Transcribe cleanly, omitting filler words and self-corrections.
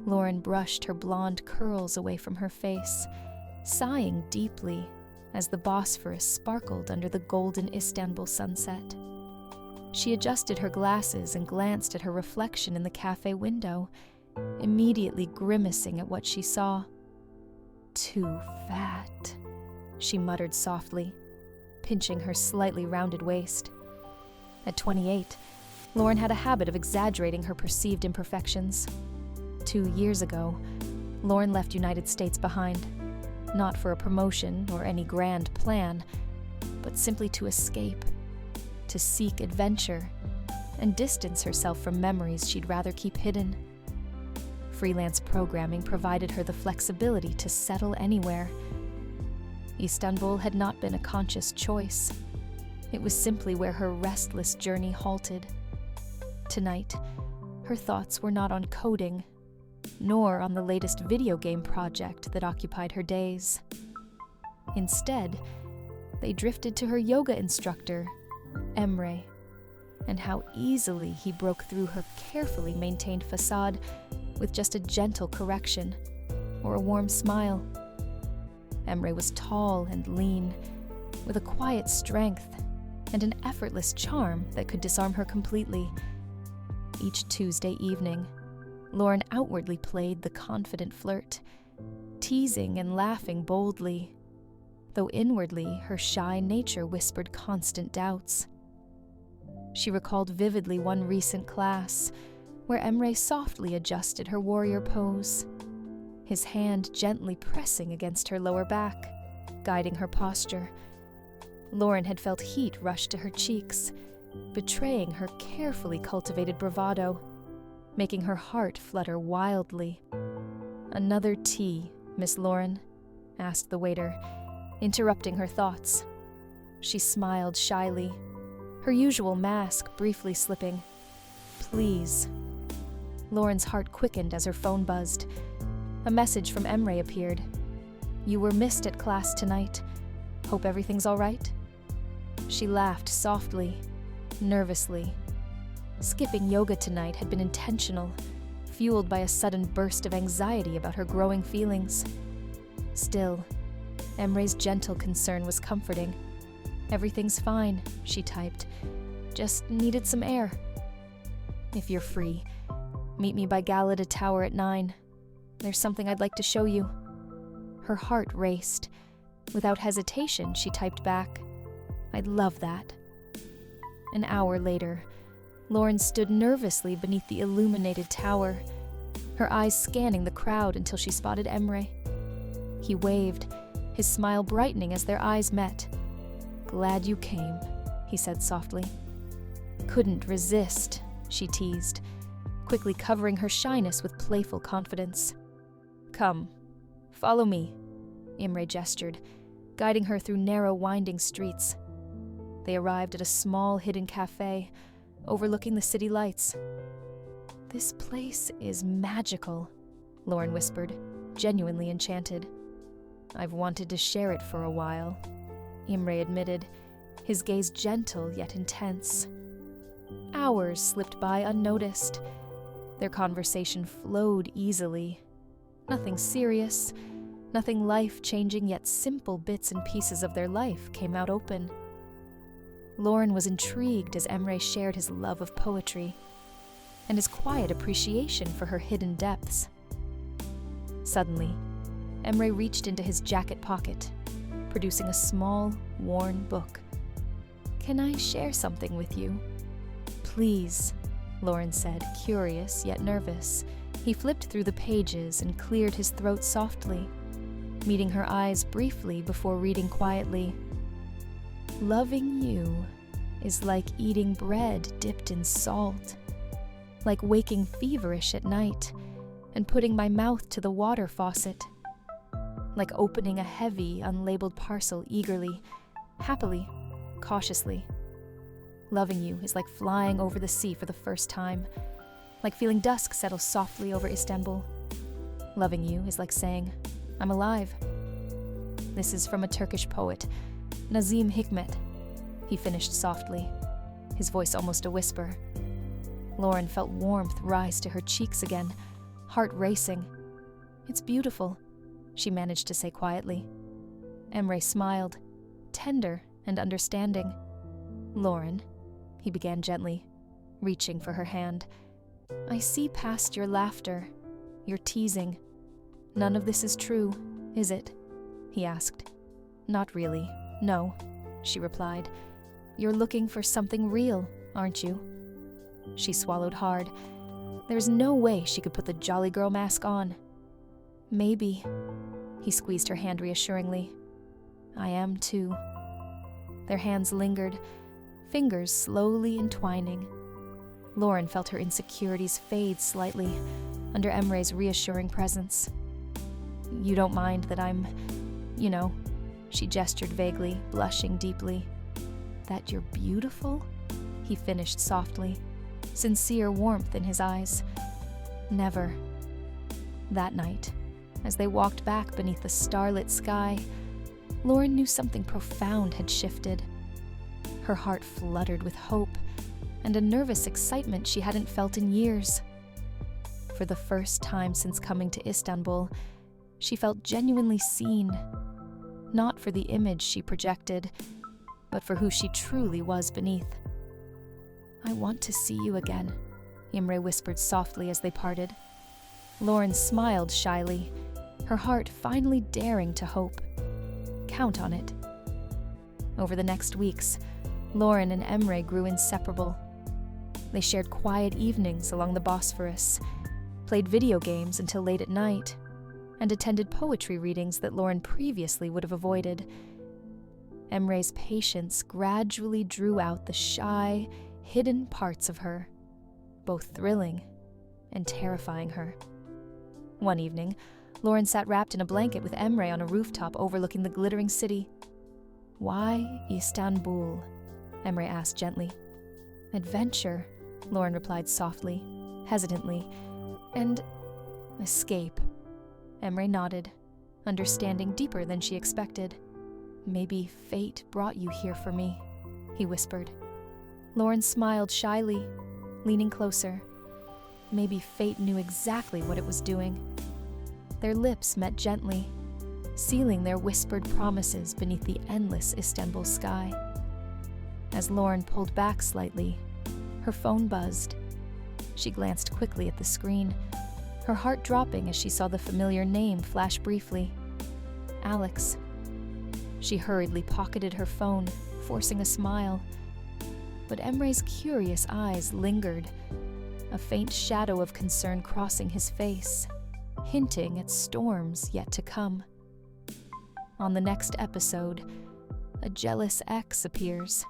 Lauren brushed her blonde curls away from her face, sighing deeply as the Bosphorus sparkled under the golden Istanbul sunset. She adjusted her glasses and glanced at her reflection in the cafe window, immediately grimacing at what she saw. "Too fat," she muttered softly, pinching her slightly rounded waist. At 28, Lauren had a habit of exaggerating her perceived imperfections. 2 years ago, Lauren left United States behind, not for a promotion or any grand plan, but simply to escape, to seek adventure, and distance herself from memories she'd rather keep hidden. Freelance programming provided her the flexibility to settle anywhere. Istanbul had not been a conscious choice. It was simply where her restless journey halted. Tonight, her thoughts were not on coding, nor on the latest video game project that occupied her days. Instead, they drifted to her yoga instructor, Emre, and how easily he broke through her carefully maintained facade with just a gentle correction or a warm smile. Emre was tall and lean, with a quiet strength and an effortless charm that could disarm her completely. Each Tuesday evening, Lauren outwardly played the confident flirt, teasing and laughing boldly, though inwardly her shy nature whispered constant doubts. She recalled vividly one recent class, where Emre softly adjusted her warrior pose, his hand gently pressing against her lower back, guiding her posture. Lauren had felt heat rush to her cheeks, betraying her carefully cultivated bravado, making her heart flutter wildly. "Another tea, Miss Lauren?" asked the waiter, interrupting her thoughts. She smiled shyly, her usual mask briefly slipping. "Please." Lauren's heart quickened as her phone buzzed. A message from Emre appeared. "You were missed at class tonight. Hope everything's all right?" She laughed softly, nervously. Skipping yoga tonight had been intentional, fueled by a sudden burst of anxiety about her growing feelings. Still, Emre's gentle concern was comforting. "Everything's fine," she typed. "Just needed some air." "If you're free, meet me by Galata Tower at 9. There's something I'd like to show you." Her heart raced. Without hesitation, she typed back, "I'd love that." An hour later, Lauren stood nervously beneath the illuminated tower, her eyes scanning the crowd until she spotted Emre. He waved, his smile brightening as their eyes met. "Glad you came," he said softly. "Couldn't resist," she teased, quickly covering her shyness with playful confidence. "Come, follow me," Imre gestured, guiding her through narrow, winding streets. They arrived at a small, hidden cafe, overlooking the city lights. "This place is magical," Lauren whispered, genuinely enchanted. "I've wanted to share it for a while," Imre admitted, his gaze gentle yet intense. Hours slipped by unnoticed. Their conversation flowed easily. Nothing serious, nothing life-changing, yet simple bits and pieces of their life came out open. Lauren was intrigued as Emre shared his love of poetry and his quiet appreciation for her hidden depths. Suddenly, Emre reached into his jacket pocket, producing a small, worn book. "Can I share something with you?" "Please," Lauren said, curious yet nervous. He flipped through the pages and cleared his throat softly, meeting her eyes briefly before reading quietly. "Loving you is like eating bread dipped in salt, like waking feverish at night and putting my mouth to the water faucet, like opening a heavy, unlabeled parcel eagerly, happily, cautiously. Loving you is like flying over the sea for the first time, like feeling dusk settle softly over Istanbul. Loving you is like saying, 'I'm alive.'" This is from a Turkish poet, Nazim Hikmet, he finished softly, his voice almost a whisper. Lauren felt warmth rise to her cheeks again, heart racing. "It's beautiful," she managed to say quietly. Emre smiled, tender and understanding. "Lauren," he began gently, reaching for her hand, "I see past your laughter, your teasing. None of this is true, is it?" he asked. "Not really, no," she replied. "You're looking for something real, aren't you?" She swallowed hard. There was no way she could put the jolly girl mask on. "Maybe," he squeezed her hand reassuringly. "I am too." Their hands lingered, fingers slowly entwining. Lauren felt her insecurities fade slightly under Emre's reassuring presence. "You don't mind that I'm, she gestured vaguely, blushing deeply. "That you're beautiful?" he finished softly, sincere warmth in his eyes. "Never." That night, as they walked back beneath the starlit sky, Lauren knew something profound had shifted. Her heart fluttered with hope and a nervous excitement she hadn't felt in years. For the first time since coming to Istanbul, she felt genuinely seen, not for the image she projected, but for who she truly was beneath. "I want to see you again," Imre whispered softly as they parted. Lauren smiled shyly, her heart finally daring to hope. Count on it. Over the next weeks, Lauren and Emre grew inseparable. They shared quiet evenings along the Bosphorus, played video games until late at night, and attended poetry readings that Lauren previously would have avoided. Emre's patience gradually drew out the shy, hidden parts of her, both thrilling and terrifying her. One evening, Lauren sat wrapped in a blanket with Emre on a rooftop overlooking the glittering city. "Why Istanbul?" Emre asked gently. "Adventure," Lauren replied softly, hesitantly, "and escape." Emre nodded, understanding deeper than she expected. "Maybe fate brought you here for me," he whispered. Lauren smiled shyly, leaning closer. Maybe fate knew exactly what it was doing. Their lips met gently, sealing their whispered promises beneath the endless Istanbul sky. As Lauren pulled back slightly, her phone buzzed. She glanced quickly at the screen, her heart dropping as she saw the familiar name flash briefly. Alex. She hurriedly pocketed her phone, forcing a smile. But Emre's curious eyes lingered, a faint shadow of concern crossing his face, hinting at storms yet to come. On the next episode, a jealous ex appears,